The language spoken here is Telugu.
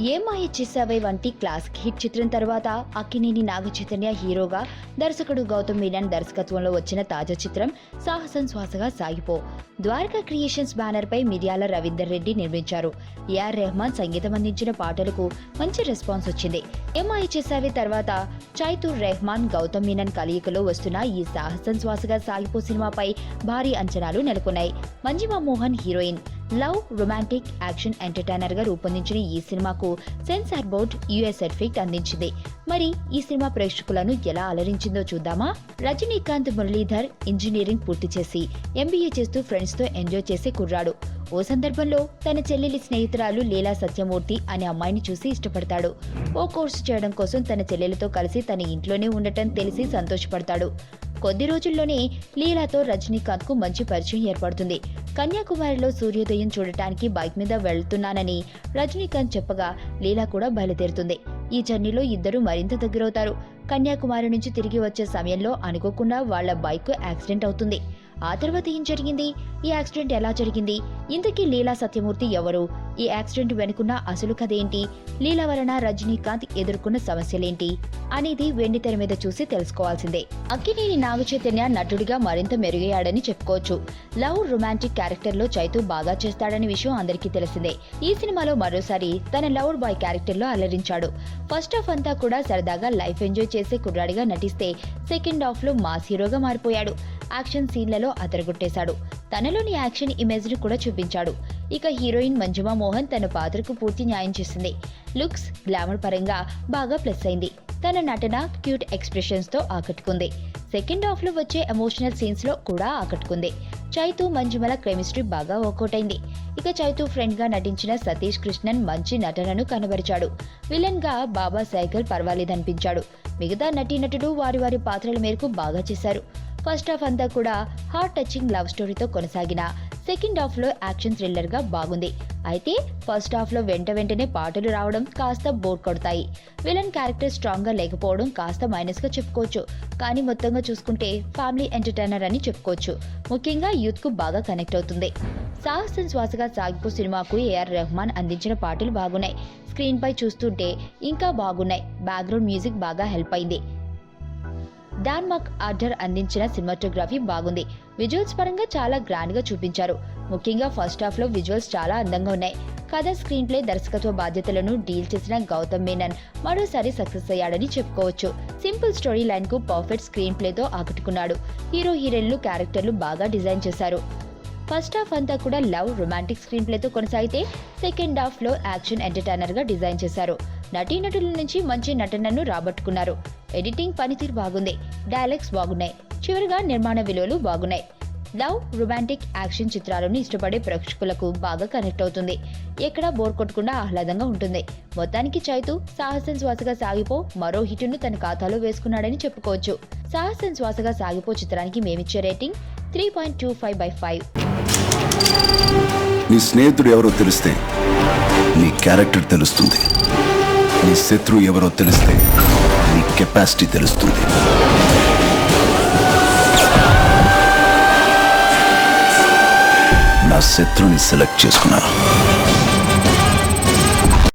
ఏ మాయ చేసావే వంటి క్లాసిక్ హిట్ చిత్రం తర్వాత అక్కినేని నాగచైతన్య హీరోగా, దర్శకుడు గౌతమ్ మీనన్ దర్శకత్వంలో వచ్చిన తాజా చిత్రం సాహసం శ్వాసగా సాగిపో. ద్వారకా క్రియేషన్స్ బ్యానర్ పై మిర్యాల రవీందర్ రెడ్డి నిర్మించారు. ఏఆర్ రెహమాన్ సంగీతం అందించిన పాటలకు మంచి రెస్పాన్స్ వచ్చింది. ఏ మాయ చేసావే తర్వాత చైతూర్ రెహమాన్, గౌతమ్ మీనన్ కలయికలో వస్తున్న ఈ సాహసం శ్వాసగా సాగిపో సినిమాపై భారీ అంచనాలు నెలకొన్నాయి. Manjima Mohan heroine. Love, romantic, action entertainer గా రూపొందించిన ఈ సినిమాకు సెన్సార్ బోర్డ్ యుఎస్ సర్టిఫికేట్ అందించింది. మరి ఈ సినిమా ప్రేక్షకులను ఎలా అలరించిందో చూద్దామా? రజనీకాంత్ మురళీధర్ ఇంజనీరింగ్ పూర్తి చేసి ఎంబీఏ చేస్తూ ఫ్రెండ్స్ తో ఎంజాయ్ చేసే కుర్రాడు. ఓ సందర్భంలో తన చెల్లెలి స్నేహితురాలు లీలా సత్యమూర్తి అనే అమ్మాయిని చూసి ఇష్టపడతాడు. ఓ కోర్సు చేయడం కోసం తన చెల్లెలతో కలిసి తన ఇంట్లోనే ఉండటం తెలిసి సంతోషపడతాడు. కొద్ది రోజుల్లోనే లీలాతో రజనీకాంత్ కు మంచి పరిచయం ఏర్పడుతుంది. కన్యాకుమారిలో సూర్యోదయం చూడటానికి బైక్ మీద వెళ్తున్నానని రజనీకాంత్ చెప్పగా లీలా కూడా బయలుదేరుతుంది. ఈ జర్నీలో ఇద్దరు మరింత దగ్గరవుతారు. కన్యాకుమారి నుంచి తిరిగి వచ్చే సమయంలో అనుకోకుండా వాళ్ల బైక్ యాక్సిడెంట్ అవుతుంది. ఆ తర్వాత ఏం జరిగింది? ఈ యాక్సిడెంట్ ఎలా జరిగింది? ఇంతకీ లీలా సత్యమూర్తి ఎవరు? ఈ యాక్సిడెంట్ వెనుకున్న అసలు కథ ఏంటి? లీలా వలన రజనీకాంత్ ఎదుర్కొన్న సమస్యలేంటి అనేది వెండితెర మీద చూసి తెలుసుకోవాల్సిందే. అక్కినేని నాగచైతన్య నటుడిగా మరింత మెరుగయ్యాడని చెప్పుకోవచ్చు. లవ్, రొమాంటిక్ క్యారెక్టర్ లో చైతూ బాగా చేస్తాడనే విషయం అందరికీ తెలిసిందే. ఈ సినిమాలో మరోసారి తన లవర్ బాయ్ క్యారెక్టర్ లో అలరించాడు. ఫస్ట్ హాఫ్ అంతా కూడా సరదాగా లైఫ్ ఎంజాయ్ చేసే కుర్రాడిగా నటిస్తే సెకండ్ హాఫ్ లో మాస్ హీరోగా మారిపోయాడు. యాక్షన్ సీన్లలో అదరగొట్టేశాడు. తనలోని యాక్షన్ ఇమేజ్ ని కూడా చూపించాడు. ఇక హీరోయిన్ మంజిమా మోహన్ తన పాత్రకు పూర్తి న్యాయం చేసింది. లుక్స్, గ్లామర్ పరంగా బాగా ప్లస్ అయింది. తన నటన, క్యూట్ ఎక్స్ప్రెషన్స్ తో ఆకట్టుకుంది. సెకండ్ హాఫ్ లో వచ్చే ఎమోషనల్ సీన్స్ లో కూడా ఆకట్టుకుంది. చైతూ, మంజిమల కెమిస్ట్రీ బాగా వర్కౌట్ అయింది. ఇక చైతూ ఫ్రెండ్ గా నటించిన సతీష్ కృష్ణన్ మంచి నటనను కనబరిచాడు. విలన్ గా బాబా సైకిల్ పర్వాలేదనిపించాడు. మిగతా నటీనటుడు వారి వారి పాత్రల మేరకు బాగా చేశారు. ఫస్ట్ హాఫ్ అంతా కూడా హార్ట్ టచింగ్ లవ్ స్టోరీతో కొనసాగిన సెకండ్ హాఫ్ లో యాక్షన్ థ్రిల్లర్ గా బాగుంది. అయితే ఫస్ట్ హాఫ్ లో వెంటనే పాటలు రావడం కాస్త బోర్ కొడతాయి. విలన్ క్యారెక్టర్ స్ట్రాంగ్ గా లేకపోవడం కాస్త మైనస్ గా చెప్పుకోవచ్చు. కానీ మొత్తంగా చూసుకుంటే ఫ్యామిలీ ఎంటర్టైనర్ అని చెప్పుకోవచ్చు. ముఖ్యంగా యూత్ కు బాగా కనెక్ట్ అవుతుంది. సాహసం శ్వాసగా సాగిపో సినిమాకు ఏఆర్ రెహమాన్ అందించిన పాటలు బాగున్నాయి. స్క్రీన్ పై చూస్తుంటే ఇంకా బాగున్నాయి. బ్యాక్గ్రౌండ్ మ్యూజిక్ బాగా హెల్ప్ అయింది. డాన్మార్క్ ఆర్డర్ అందించిన సినిమాటోగ్రఫీ బాగుంది. విజువల్స్ పరంగా చాలా గ్రాండ్ గా చూపించారు. ముఖ్యంగా ఫస్ట్ హాఫ్ లో విజువల్స్ చాలా అందంగా ఉన్నాయి. కథ, స్క్రీన్ ప్లే, దర్శకత్వ బాధ్యతలను డీల్ చేసిన గౌతమ్ మీనన్ మరోసారి సక్సెస్ అయ్యాడని చెప్పుకోవచ్చు. సింపుల్ స్టోరీ లైన్ కు పర్ఫెక్ట్ స్క్రీన్ ప్లేతో ఆకట్టుకున్నాడు. హీరో హీరోయిన్లు క్యారెక్టర్లు బాగా డిజైన్ చేశారు. ఫస్ట్ హాఫ్ అంతా కూడా లవ్, రొమాంటిక్ స్క్రీన్ ప్లేతో కొనసాగితే సెకండ్ హాఫ్ లో యాక్షన్ ఎంటర్టైనర్ గా డిజైన్ చేశారు. నటీనటుల నుంచి మంచి నటనను రాబట్టుకున్నారు. ఎడిటింగ్ పనితీరు బాగుంది. డైలాగ్స్ బాగున్నాయి. చివరిగా నిర్మాణ విలువలు బాగున్నాయి. లవ్, రొమాంటిక్, యాక్షన్ చిత్రాలను ఇష్టపడే ప్రేక్షకులకు బాగా కనెక్ట్ అవుతుంది. ఎక్కడా బోర్ కొట్టకుండా ఆహ్లాదంగా ఉంటుంది. మొత్తానికి చైతూ సాహసం శ్వాసగా సాగిపో మరో హిట్ను తన ఖాతాలో వేసుకున్నాడని చెప్పుకోవచ్చు. సాహసం శ్వాసగా సాగిపో చిత్రానికి మేమిచ్చే రేటింగ్ 3.25/5. నీ స్నేహితుడు ఎవరో తెలిస్తే నీ క్యారెక్టర్ తెలుస్తుంది. నీ శత్రువు ఎవరో తెలిస్తే నీ కెపాసిటీ తెలుస్తుంది. నా శత్రువుని సెలెక్ట్ చేసుకున్నాను.